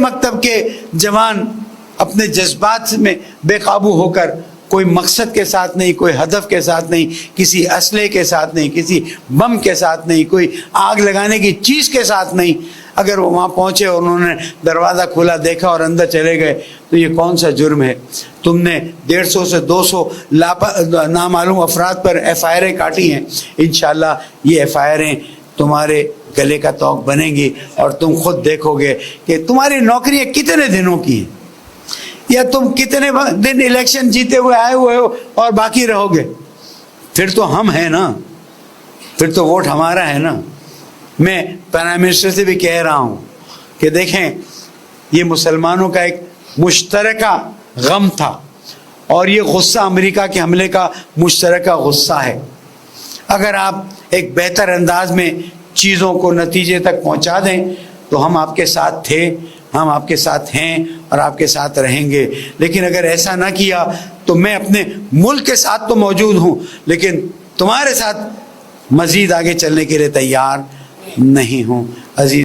مکتب کے جوان اپنے جذبات میں بے قابو ہو کر کوئی مقصد کے ساتھ نہیں، کوئی ہدف کے ساتھ نہیں، کسی اسلحے کے ساتھ نہیں، کسی بم کے ساتھ نہیں، کوئی آگ لگانے کی چیز کے ساتھ نہیں، اگر وہ وہاں پہنچے اور انہوں نے دروازہ کھلا دیکھا اور اندر چلے گئے تو یہ کون سا جرم ہے؟ تم نے 150 سے 200 نامعلوم افراد پر FIR کاٹی ہیں، انشاءاللہ یہ FIR تمہارے گلے کا توق بنیں گی اور تم خود دیکھو گے کہ تمہاری نوکریاں کتنے دنوں کی ہیں، یا تم کتنے دن الیکشن جیتے ہوئے آئے ہوئے ہو اور باقی رہو گے۔ پھر تو ہم ہیں نا، پھر تو ووٹ ہمارا ہے نا۔ میں پرائم منسٹر سے بھی کہہ رہا ہوں کہ دیکھیں یہ مسلمانوں کا ایک مشترکہ غم تھا اور یہ غصہ امریکہ کے حملے کا مشترکہ غصہ ہے۔ اگر آپ ایک بہتر انداز میں چیزوں کو نتیجے تک پہنچا دیں تو ہم آپ کے ساتھ تھے، ہم آپ کے ساتھ ہیں اور آپ کے ساتھ رہیں گے، لیکن اگر ایسا نہ کیا تو میں اپنے ملک کے ساتھ تو موجود ہوں لیکن تمہارے ساتھ مزید آگے چلنے کے لیے تیار نہیں ہوں۔ عزیز